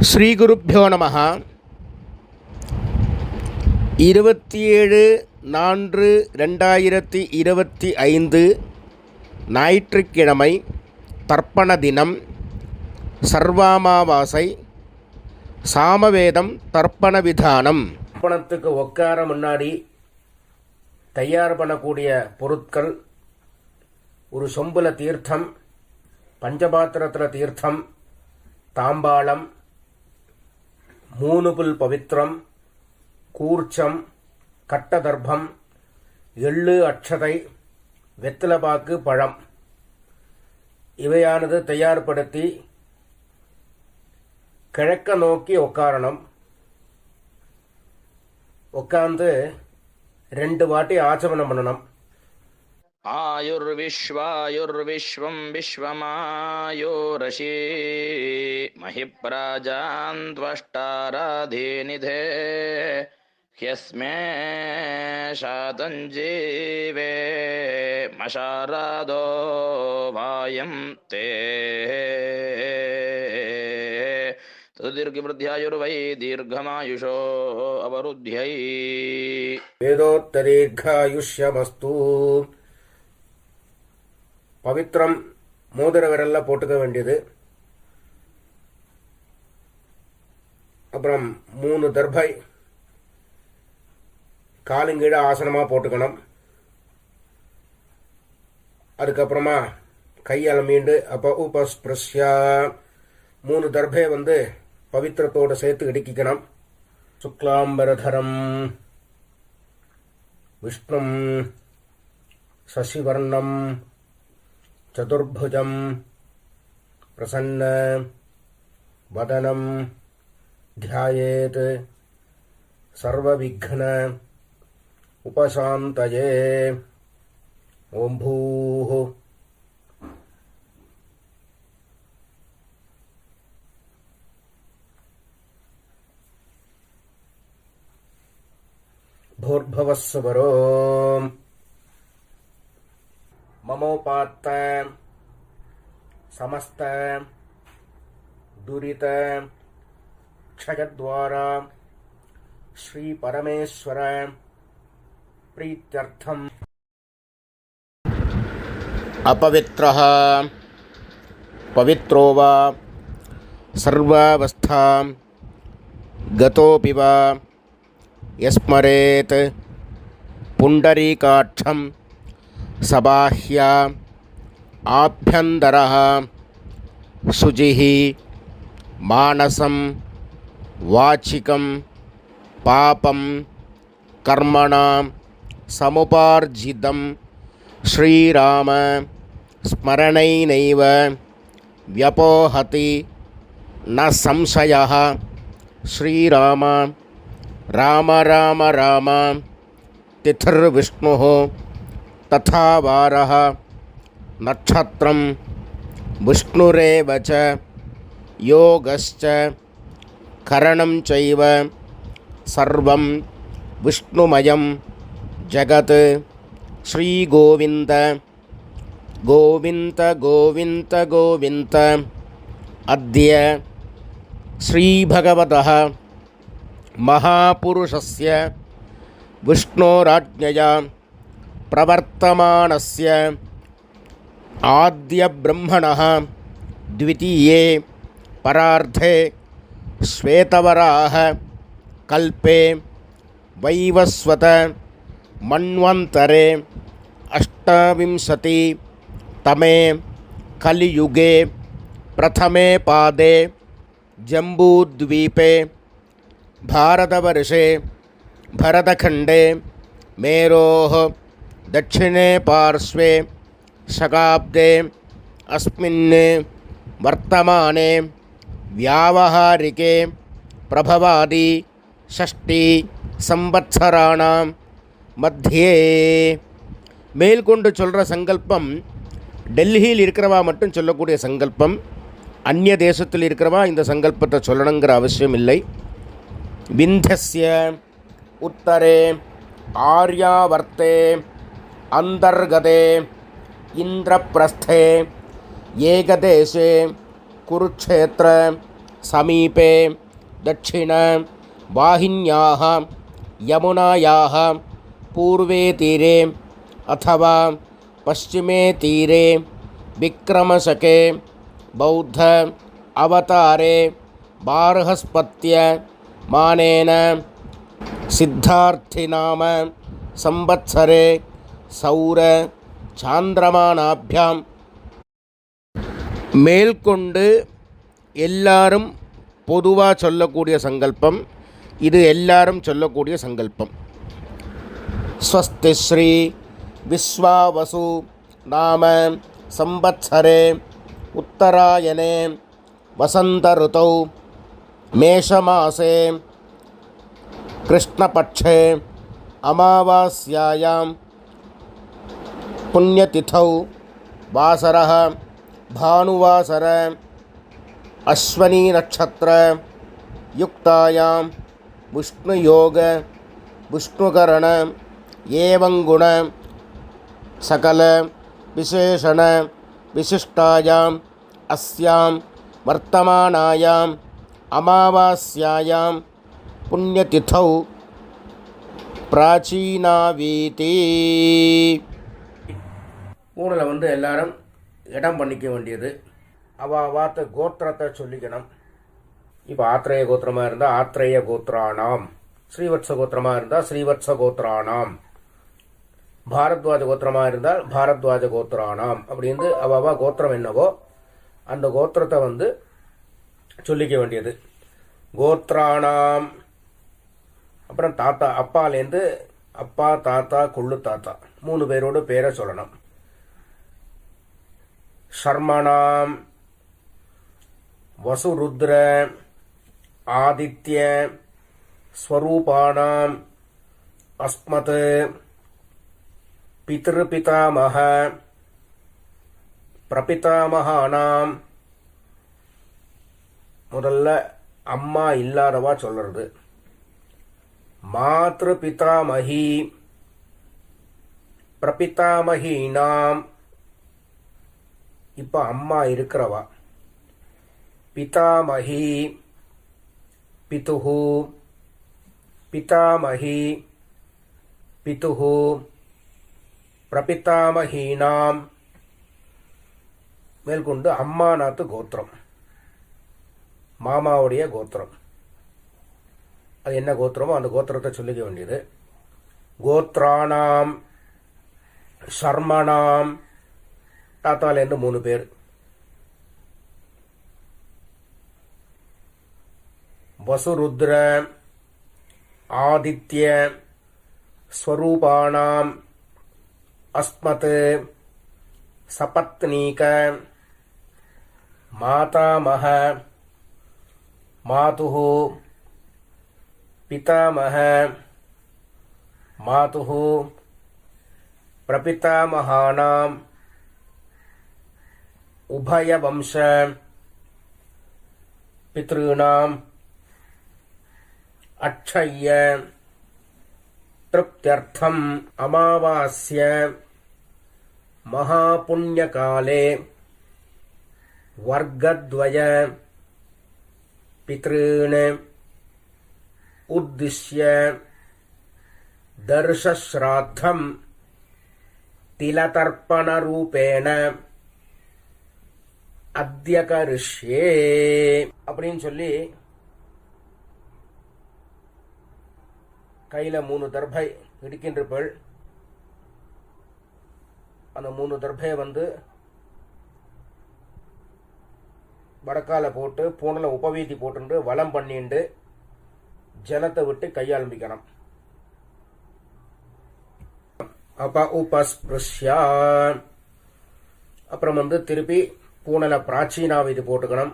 ஸ்ரீகுருப்போ நம. 27/4/2025 ஞாயிற்றுக்கிழமை, தர்ப்பண தினம், சர்வாமாவாசை, சாமவேதம் தர்ப்பண விதானம். தர்ப்பணத்துக்கு உட்கார முன்னாடி தயார் பண்ணக்கூடிய பொருட்கள்: ஒரு சொம்புல தீர்த்தம், பஞ்சபாத்திரத்தில் தீர்த்தம், தாம்பாளம், 3 புல் பவித்திரம், கூர்ச்சம், கட்டதர்ப்பம், எள்ளு, அட்சதை, வெத்தலைப்பாக்கு, பழம் இவையானது தயார்படுத்தி கிழக்க நோக்கி உட்காரணும். உட்கார்ந்து 2 வாட்டி ஆச்சமனம் பண்ணணும். आयुर्विश्वायुर्विश्वं विश्वमायोरशि महिप्राजान्त्वष्टाराधीनिधे ह्यस्मे शातञ्जीवे मशारादो वायं ते दीर्घवृद्ध्यायुर्वै दीर्घमायुषो अवरुद्ध्यै வேதோத்தரீர்காயுஷ்யமஸ்து. பவித்திரம் மோதிர விரல்ல போட்டுக்க வேண்டியது. அப்புறம் 3 தர்பை காலுங்கீழ ஆசனமாக போட்டுக்கணும். அதுக்கப்புறமா கையால் மீண்டு உபஸ்பிருஷ்யா 3 தர்பை பவித்திரத்தோடு சேர்த்து இடுக்கிக்கணும். சுக்லாம்பரதரம் விஷ்ணும் சசிவர்ணம் சதுர்புஜம் பிரசன்ன வதனம் த்யாயேத் சர்வவிக்ன உபசாந்தயே. ஓம் பூஹ் भूर्भुवस्सुवरो ममोपात्त समस्त दुरित क्षयद्वारा श्री परमेश्वर प्रीत्यर्थम अपवित्रः पवित्रो वा सर्वावस्थां गतोऽपि वा यस्मरेत् पुण्डरीकाक्षं सबाह्या आभ्यन्तरः शुचिः मानसं वाचिकं पापं कर्मणां समुपार्जितं श्रीराम स्मरणैनैव व्यपोहति न संशयः. श्रीराम राम राम राम तिथिर्विष्णुः तथा वारः नक्षत्रं विष्णुरेव च योगश्च करणं चैव सर्वं विष्णुमयं जगत्. श्रीगोविन्द गोविन्द गोविन्द गोविन्द. अद्य श्रीभगवतः महापुरुषस्य विष्णोराज्ञया प्रवर्तमानस्य आद्यब्रह्मणः द्वितीये परार्धे श्वेतवराह कल्पे वैवस्वत मन्वन्तरे 28तमे कलियुगे प्रथमे पादे जम्बूद्वीपे भारतवर्षे भरतखण्डे मेरोः दक्षिणे पार्श्वे शकाब्दे अस्मिन् वर्तमाने व्यावहारिके प्रभवादि 6 संवत्सराणां मध्ये. மேல்கொண்டு சொல்கிற சங்கல்பம் டெல்லியில் இருக்கிறவா மட்டும் சொல்லக்கூடிய சங்கல்பம். அந்நிய தேசத்தில் இருக்கிறவா இந்த சங்கல்பத்தை சொல்லணுங்கிற அவசியம் இல்லை. विन्ध्यस्य उत्तरे आर्यावर्ते अंतर्गते इंद्रप्रस्थे एकदेशे कुरुक्षेत्र समीपे दक्षिणवाहिन्याः यमुनायाः पूर्वे तीरे अथवा पश्चिमे तीरे विक्रमशके बौद्ध अवतारे बार्हस्पत्य मानेन सिद्धार्थिनाम संवत्सरे सौर சாந்திரமானாபியாம். மேல்கொண்டு எல்லாரும் பொதுவாக சொல்லக்கூடிய சங்கல்பம் இது. எல்லாரும் சொல்லக்கூடிய சங்கல்பம். ஸ்வஸ்தி ஸ்ரீ விஸ்வாவசு நாம சம்வத்சரே உத்தராயணே வசந்த ருதௌ மேஷமாசே கிருஷ்ணபட்சே அமாவாஸ்யாயாம் புண்ணியதிதௌ வாசரः भानुवासर अश्वनी नक्षत्र युक्तायां विष्णुयोग विष्णुकरण एवं गुण सकल विशेषण विशिष्टायाम् अस्यां वर्तमानायाम् अमावास्यायां पुण्यतिथौ प्राचीनावीति. ஊரில் வந்து எல்லாரும் இடம் பண்ணிக்க வேண்டியது. வார்த்த கோத்திரத்தை சொல்லிக்கணும். இப்போ ஆத்ரேய கோத்திரமாக இருந்தால் ஆத்ரேய கோத்ரானாம், ஸ்ரீவத்ச கோத்திரமாக இருந்தால் ஸ்ரீவத்ச கோத்ரானாம், பாரத்வாஜ கோத்திரமாக இருந்தால் பாரத்வாஜ கோத்ரானாம் அப்படின்னு அவா கோத்திரம் என்னவோ அந்த கோத்திரத்தை வந்து சொல்லிக்க வேண்டியது. கோத்ரானாம். அப்புறம் தாத்தா, அப்பாலேருந்து அப்பா தாத்தா கொள்ளு தாத்தா 3 பேரோட பேரை சொல்லணும். शर्मणाम वसुरुद्र आदित्य स्वरूपाणाम अस्मत् पितृपितामह प्रपितामहानाम. முதல்ல அம்மா இல்லாதவா சொல்றது. மாத்ரு பிதாமஹி பிரபிதாமஹீனாம். இப்போ அம்மா இருக்கிறவா. பிதாமஹி பிதுஹு பிதாமஹி பிதுஹு பிரபிதாமஹீனாம். மேற்கொண்டு அம்மாநாத்து கோத்திரம், மாமாவுடைய கோத்திரம். அது என்ன கோத்திரமோ அந்த கோத்திரத்தை சொல்லிக்க வேண்டியது. கோத்ரானாம் சர்மணாம். தாத்தாலேருந்து 3 பேர். வசுருத்ர ஆதித்ய ஸ்வரூபாணாம் அஸ்மத் சபத்னீக மாதாமஹ மாதுஹு பிதாமஹ மாதுஹு பிரபிதாமஹானாம் उभयवंश पितॄणाम् अक्षय्य तृप्त्यर्थम् अमावास्य महापुण्यकाले वर्गद्वय पितॄन् उद्दिश्य दर्शश्राद्धम् तिलतर्पणरूपेण அத்தியகரிஷ்யே அப்படின்னு சொல்லி கையில் 3 தர்பை இடிக்கின்றபள். அந்த 3 தர்பையை வந்து வடக்கால போட்டு பூனல உபவீதி போட்டு வலம் பண்ணிண்டு ஜலத்தை விட்டு கையாளம்பிக்கணும். அப்ப உபஸ்பிருஷ்யா. அப்புறம் வந்து திருப்பி பூனலை பிராச்சீனாவிதி போட்டுக்கணும்,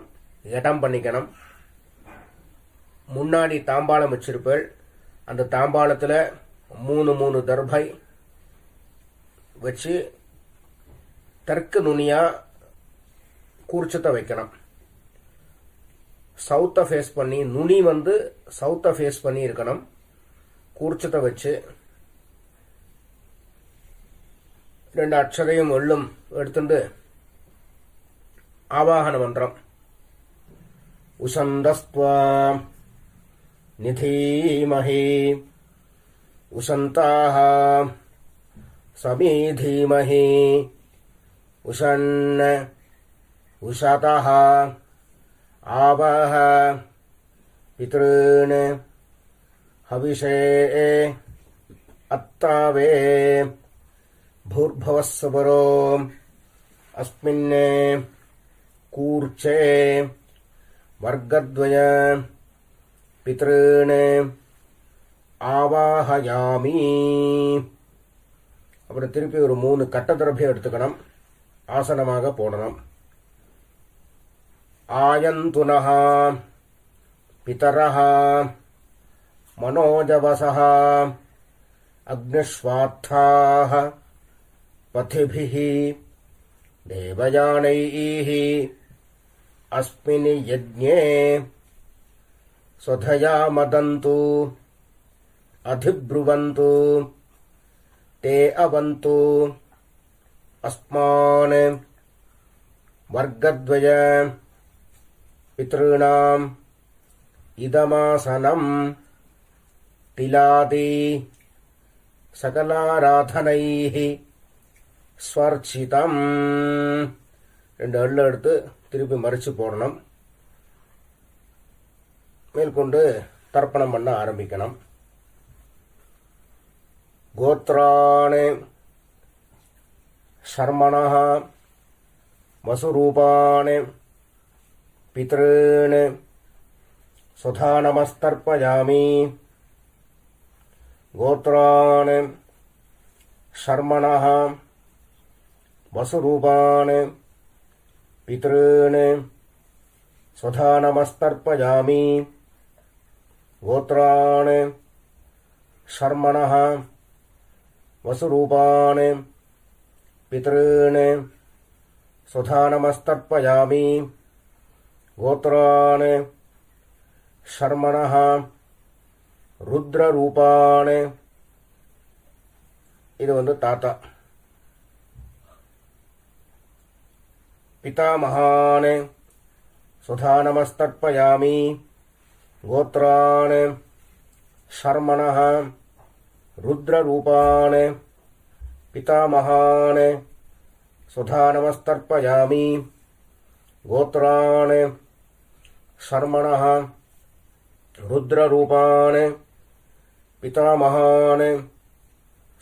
இடம் பண்ணிக்கணும். முன்னாடி தாம்பாளம் வச்சிருப்பேள். அந்த தாம்பாளத்தில் 3 தர்பை வச்சு தெற்கு நுனியா கூர்ச்சத்தை வைக்கணும். சவுத்தை ஃபேஸ் பண்ணி, நுனி வந்து சவுத்தை ஃபேஸ் பண்ணி இருக்கணும். கூர்ச்சத்தை வச்சு 2 அட்சரையும் எள்ளும் எடுத்துட்டு ஆவாகன மந்திரம் உசந்தஸ்த்வா நிதீமஹி உசந்தாக சமீதீமஹி உஷன்ன உஷதः ஆவஹ பித்ருன் ஹவிஷே அத்தாவே பூர்பவஸ்வரோ அஸ்மின் கூர்ச்சே வர்க்கத்வய பித்ருன் ஆவாஹயாமி. அப்புறம் திருப்பி ஒரு 3 கட்டதிரபியம் எடுத்துக்கணும். ஆசனமாக போடணும். ஆயந்துனஹ பிதரஹ மனோஜவசஹ அக்னிஷ்வாத்தாஹ பதிபிஹ தேவயானைஹ அஸ்மின் யஜ்ஞே ஸ்வதயா மதந்து அதிப்ருவந்து தே அவந்து அஸ்மான் வர்க்கத்வய பித்ருணாம் இதமாசனம் திலாதி சகலாராதனைஹி ஸ்வர்ச்சிதம். 2 எள்ளு எடுத்து திருப்பி மறிச்சு போடணும். மேற்கொண்டு தர்ப்பணம் பண்ண ஆரம்பிக்கணும். கோத்ராணி சர்மணः வசுரூபாணி பித்ருன் சுதா நமஸ்தர்ப்பயாமி. கோத்ராணி சர்மணः வசுரூபாணி பித்ருன் சுதா நமஸ்தர்ப்பயாமி. கோத்ராணி சர்மணः வசுரூபாணி பித்ருன் சுதா நமஸ்தர்ப்பயாமி. கோத்ராணி சர்மணः ருத்ரரூபாணி. இது தாத்தா. பிதாமகான் சுதா நமஸ்தர்ப்பயாமி. கோத்ராணி சர்மணः ருத்ரரூபாணி பிதாமகான் சுதா நமஸ்தர்ப்பயாமி. கோத்ராணி சர்மணः ருத்ரரூபாணி பிதாமகான்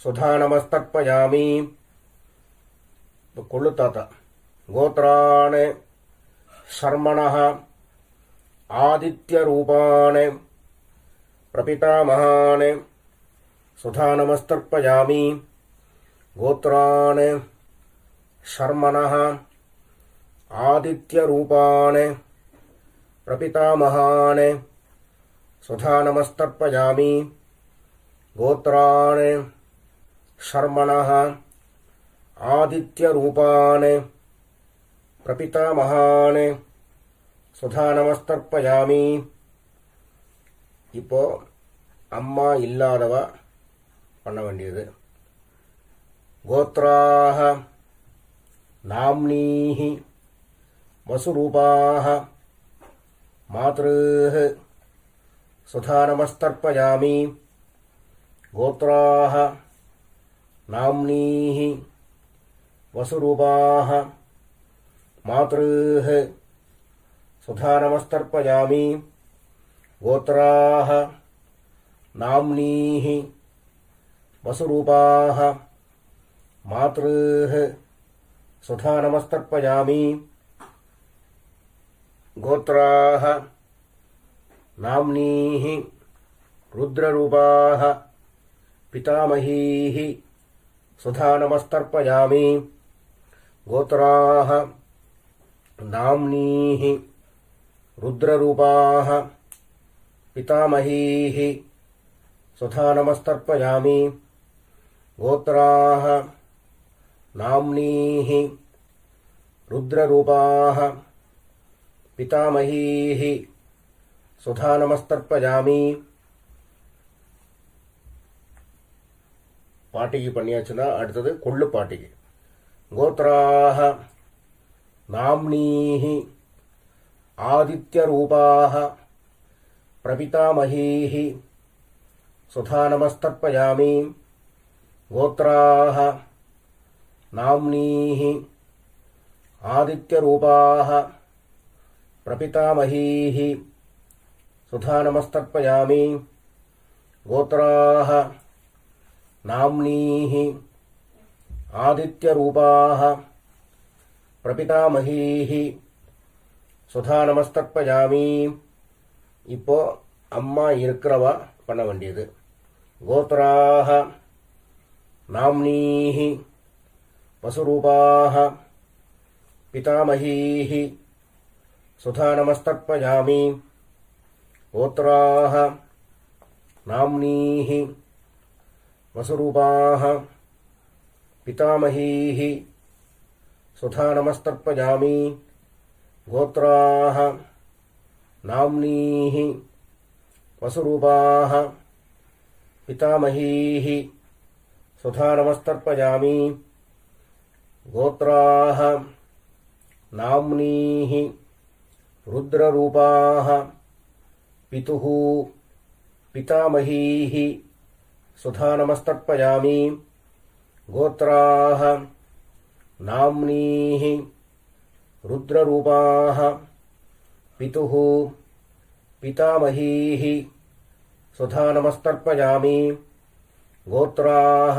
சுதா நமஸ்தர்ப்பயாமி. கொள்ளு தாத்தா. கோத்ராணி சர்மணः ஆதித்யரூபாணி பிரபிதாமகான் சுதா நமஸ்தர்ப்பயாமி. கோத்ராணி சர்மணः ஆதித்யரூபாணி பிரபிதாமகான் சுதா நமஸ்தர்ப்பயாமி. கோத்ராணி சர்மணः ஆதித்யரூபாணி பிரபிதாமகான் சுதா நமஸ்தர்ப்பயாமி. இப்போ அம்மா இல்லாதவ பண்ண வேண்டியது. கோத்ராஹ நாம்னீஹி வசுரூபாஹ மாத்ருஹ சுதா நமஸ்தர்ப்பயாமி. கோத்ராஹ நாம்னீஹி வசுரூபாஹ மாத்ருஹ சுதா நமஸ்தர்ப்பயாமி. கோத்ராஹ நாம்னீஹி வசுரூபாஹ மாத்ருஹ சுதா நமஸ்தர்ப்பயாமி. கோத்ராஹ நாம்னீஹி ருத்ரரூபாஹ பிதாமஹீஹி சுதா நமஸ்தர்ப்பயாமி. கோத்ராஹ நாம்னீஹி ருத்ரரூபாஹ பிதாமஹீஹி சுதா நமஸ்தர்ப்பயாமி. கோத்ராஹ நாம்னீஹி ருத்ரரூபாஹ பிதாமஹீஹி சுதா நமஸ்தர்ப்பயாமி. பாட்டிக்கு பண்ணியாச்சுன்னா அடுத்தது கொள்ளு பாட்டிக்கு. கோத்ராஹ நாம்னீஹி ஆதித்யரூபாः பிரபிதாமகீः சுதா நமஸ்தர்ப்பயாமி கோத்ராः நாம்னீः ஆதித்யரூபாः பிரபிதாமகீः சுதா நமஸ்தர்ப்பயாமி கோத்ராः நாம்னீः ஆதித்யரூபாः பிரபிதாமகீः சுதா நமஸ்தர்ப்பயாமி. இப்போ அம்மா இருக்கிறவா பண்ண வேண்டியது. கோத்ராः நாம்னீः வசுரூபாः பிதாமகீः சுதா நமஸ்தர்ப்பயாமி. கோத்ராः நாம்னீः வசுரூபாः பிதாமகீः சுதா நமஸ்தர்ப்பயாமி. கோத்ராः நாம்னீः வசுரூபாः பிதாமகீः சுதா நமஸ்தர்ப்பயாமி. கோத்ராः நாம்னீः ருத்ரரூபாः பிதுः பிதாமகீः சுதா நமஸ்தர்ப்பயாமி. கோத்ராः நாம்னீः ருத்ரரூபாः பிதுः பிதாமகீः சுதா நமஸ்தர்ப்பயாமி. கோத்ராः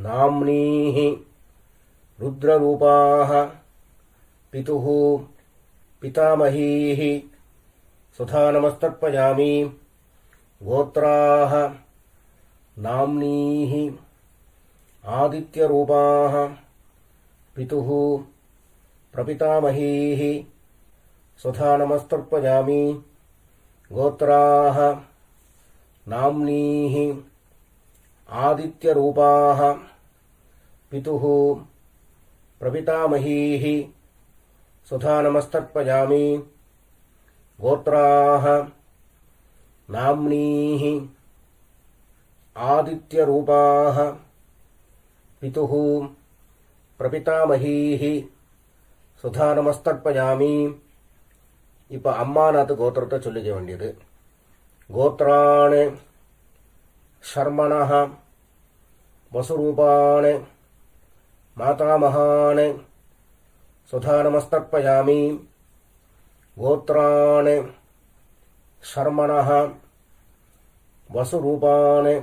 நாம்னீः ருத்ரரூபாः பிதுः பிதாமகீः சுதா நமஸ்தர்ப்பயாமி. கோத்ராः நாம்னீः ஆதித்யரூபாः பிதுः பிரபிதாமகீः சுதா நமஸ்தர்ப்பயாமி. கோத்ராः நாம்னீः ஆதித்யரூபாः பிதுः பிரபிதாமகீः சுதா நமஸ்தர்ப்பயாமி. கோத்ராः நாம்னீः ஆதித்யரூபாः பிதுः பிரபிதாமகீः சுதா நமஸ்தர்ப்பயாமி. இப்போ அம்மாநாத்து கோத்திரத்தை சொல்லிக்க வேண்டியது. கோத்ராணி ஷர்மணः வசுரூபாணி மாதாமகாணி சுதா நமஸ்தர்ப்பயாமி. கோத்ராணி ஷர்மணः வசுரூபாணி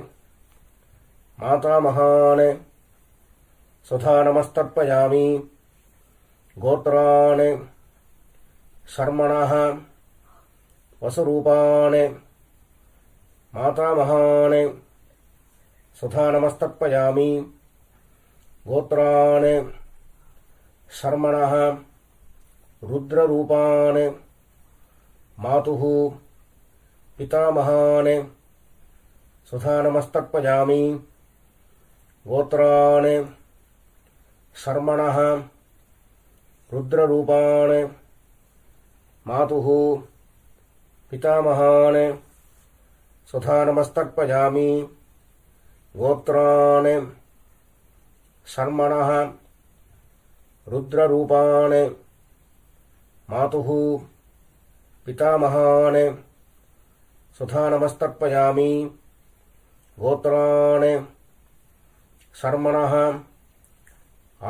மாதாமகாணி சுதா நமஸ்தர்ப்பயாமி. கோத்ராணி ஷர்மணः வசுரூபாணி மாதாமகாணி சுதா நமஸ்தர்ப்பயாமி. கோத்ராணி ஷர்மணः ருத்ரரூபாணி மாதுः பிதாமகாணி சுதா நமஸ்தர்ப்பயாமி. கோத்ராணி ஷர்மணः ருத்ரரூபாணி மாதுः பிதாமகாணி சுதா நமஸ்தர்ப்பயாமி. கோத்ராணி ஷர்மணः ருத்ரரூபாணி மாதுः பிதாமகாணி சுதா நமஸ்தர்ப்பயாமி. கோத்ராணி ஷர்மணः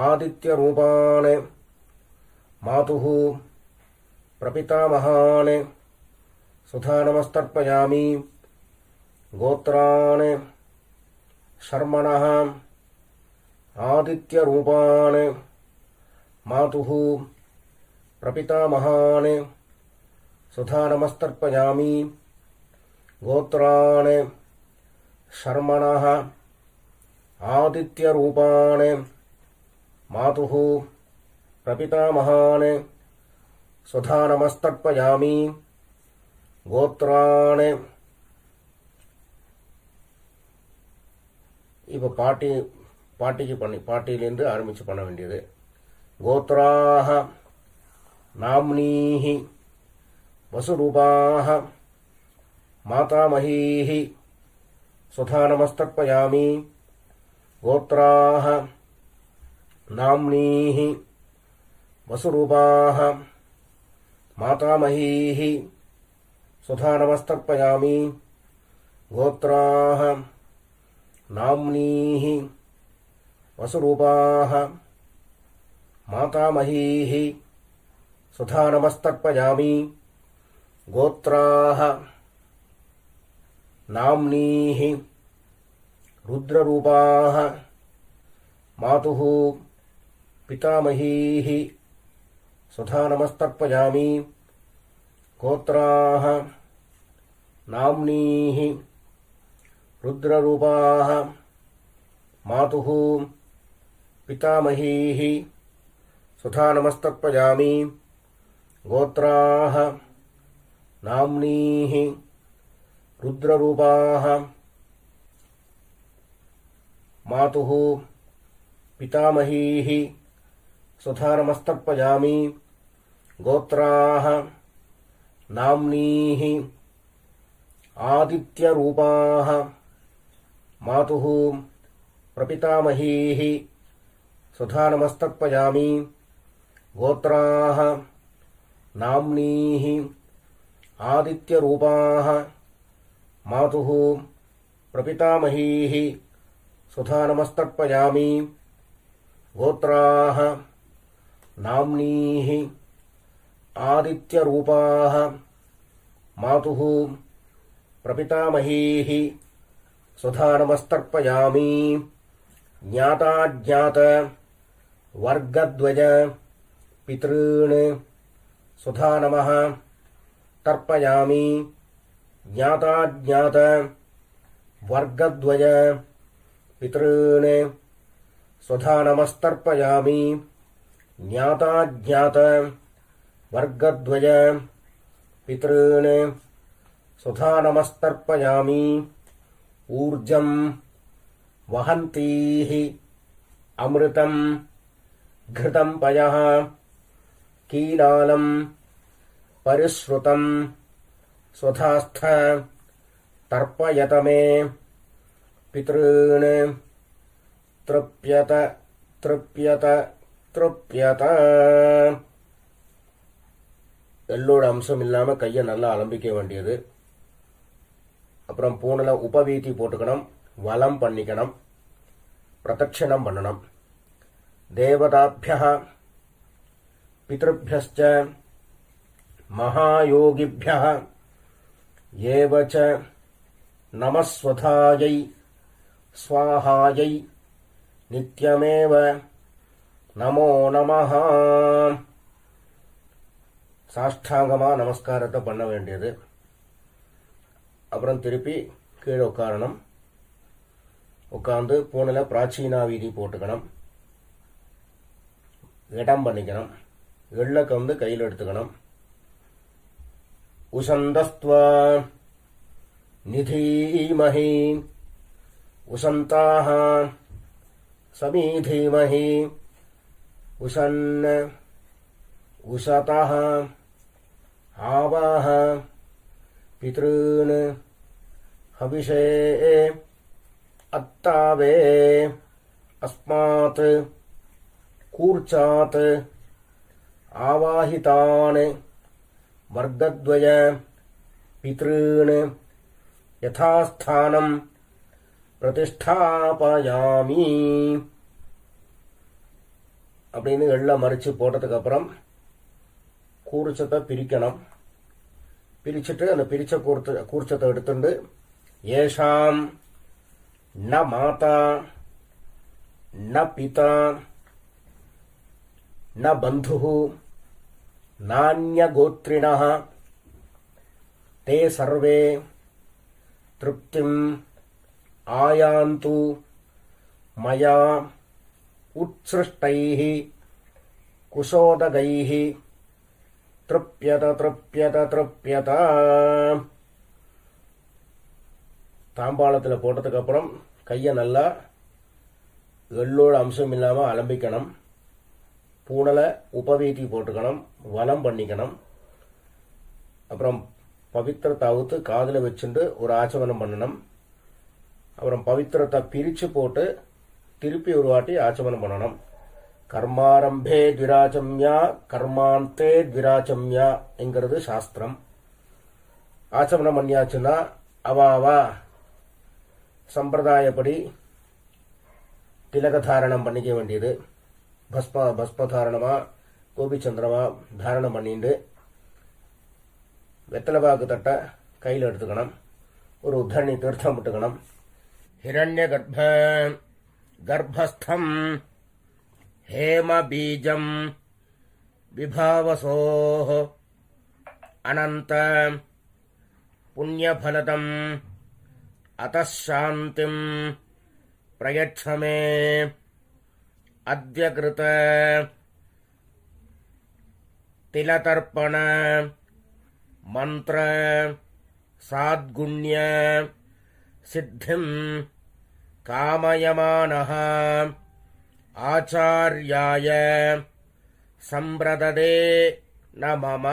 ஆதித்யரூபாணி மாதுः பிரபிதாமகாணி சுதா நமஸ்தர்ப்பயாமி. கோத்ராணி ஷர்மணः ஆதித்யரூபாணி மாதுः பிரபிதாமகாணி சுதா நமஸ்தர்ப்பயாமி. கோத்ராணி ஷர்மணः ஆதித்யரூபாணி மாதுः பிரபிதாமகாணி சுதா நமஸ்தர்ப்பயாமி. கோத்ராணி இப்போ பாட்டியிலேருந்து ஆரம்பித்து பண்ண வேண்டியது. கோத்ராः நாம்னீः வசுரூபாः மாதாமகீः சுதா நமஸ்தர்ப்பயாமி. கோத்ராः நாம்னீः வசுரூபாः मातामहीः सुधा नमस्तर्पयामि गोत्राः नाम्नीः वसुरूपाः मातामहीः सुधा नमस्तर्पयामि गोत्राः नाम्नीः रुद्ररूपाः मातुः पितामहीः सुधा नमस्तर्पयामि गोत्राः नाम्नीः रुद्ररूपाः मातुः पितामहीः सुधा नमस्तर्पयामि गोत्राः नाम्नीः रुद्ररूपाः मातुः पितामहीः सुधा नमस्तर्पयामि गोत्राः नाम्नीः आदित्यरूपाः मातुः प्रपितामहीः सुधा नमस्तर्पयामि गोत्राः नाम्नीः आदित्यरूपाः मातुः प्रपितामहीः सुधा नमस्तर्पयामि गोत्राः नाम्नीः आदित्यरूपाः मातुः प्रपितामहीः सुधा नमस्तर्पयामि ज्ञाताज्ञात वर्गद्वय पितॄन् सुधा नमः तर्पयामि ज्ञाताज्ञात वर्गद्वय पितॄन् सुधा नमस्तर्पयामि ज्ञाताज्ञात वर्गद्वय पितॄन् सुधा नमस्तर्पयामि ऊर्जं वहन्तीः अमृतं घृतं पयः कीलालं परिश्रुतं स्वधास्थ तर्पयत मे पितॄन् तृप्यत तृप्यत तृप्यत எள்ளோட அம்சம் இல்லாம கையை நல்லா அலம்பிக்க வேண்டியது. அப்புறம் பூனல உபவீதி போட்டுக்கணும், வலம் பண்ணிக்கணும், பிரதட்சணம் பண்ணணும். தேவதாभ्यः பித்ருभ्यश्च महायोगिभ्यः एव च नमस्वधायै स्वाहायै नित्यमेव नमो नमः. சாஷ்டாங்கமா நமஸ்காரத்தை பண்ண வேண்டியது. அப்புறம் திருப்பி கீழே உட்காரணும். உட்கார்ந்து பூனில பிராச்சீனா வீதி போட்டுக்கணும், இடம் பண்ணிக்கணும். எள்ளக்க வந்து கையில் எடுத்துக்கணும். உசந்தஸ்த்வா நிதீமஹி உசந்தாக சமீதீமஹி உசன் உசதः आवाह पितॄन् हविषे अत्तावे अस्मात् कूर्चात् आवाहितान् वर्गद्वय पितॄन् यथास्थानं प्रतिष्ठापयामि. அப்படின்னு எள்ள மறிச்சு போட்டதுக்கு அப்புறம் கூர்ச்சத்தை பிரிக்கணும். பிரிச்சுட்டு அந்த பிரிச்ச கூர்ச்சத்தை எடுத்துட்டு ஏஷாம் ந மாதா ந பிதா ந பந்துஹு நான்யகோத்ரிணः தே சர்வே திருப்திம் ஆயாந்து மயா உத்ஸ்ருஷ்டைः குசோதகைः திருப்யத திருப்யத திருப்யத. தாம்பாளத்தில் போட்டதுக்கு அப்புறம் கையை நல்லா எள்ளோட அம்சம் இல்லாமல் அலம்பிக்கணும். பூனலை உபவீதி போட்டுக்கணும், வலம் பண்ணிக்கணும். அப்புறம் பவித்திரத்தை அவுத்து காதில் வச்சுட்டு ஒரு ஆச்சமனம் பண்ணணும். அப்புறம் பவித்திரத்தை பிரித்து போட்டு திருப்பி ஒரு வாட்டி ஆச்சமனம் பண்ணணும். கர்மாரம்பே த்விராச்சம்யா கர்மாந்தே த்விராச்சம்யா என்கிறது சாஸ்திரம். ஆச்சமனம் பண்ணியாச்சுன்னா அவா சம்பிரதாயப்படி திலகதாரணம் பண்ணிக்க வேண்டியது. பஸ்மதாரணமா கோபிச்சந்திரமா தாரணம் பண்ணிட்டு வெத்தலைபாக்கு தட்டை கையில் எடுத்துக்கணும். ஒரு உத்தரணி தீர்த்தம் விட்டுக்கணும். ஹிரண்ய கர்ப்பஸ்தம் ஹேம பீஜம் விபாவசோ அனந்த புண்ணியபலதம் அதாந்திம் பிரயட்சமே அத்ய கிருத திலதர்ப்பண மந்திர சாத்குண்ய சித்திம் காமயமானஹ ஆச்சார்யாய சம்பிரததே நமம.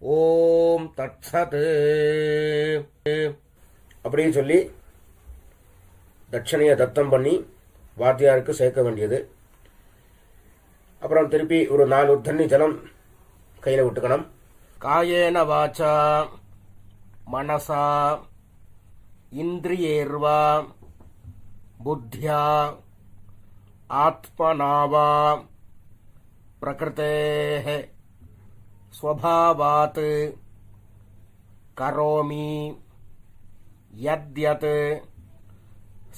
ஓம் தத்சத். அப்படின்னு சொல்லி தட்சணையை தத்தம் பண்ணி வாத்தியாருக்கு சேர்க்க வேண்டியது. அப்புறம் திருப்பி ஒரு 4 தண்ணி ஜலம் கையில் விட்டுக்கணும். காயேன வாச்சா மனசா இந்திரியேர்வா புத்தியா ஆத்மனாவா பிரகிருதேஹ ஸ்வபாவாத் கரோமி யத்யத்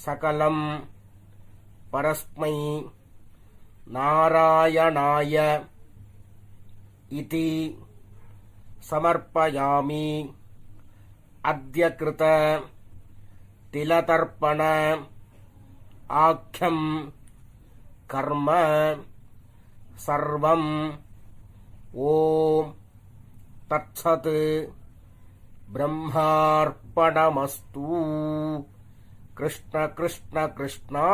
சகலம் பரஸ்மை நாராயணாய இதி சமர்ப்பயாமி. அத்ய கிருத திலதர்ப்பண ஆக்யம் கர்ம சர்வம். ஓம் தத்சத். பிரம்மார்ப்பணமஸ்து. கிருஷ்ண கிருஷ்ண கிருஷ்ணா.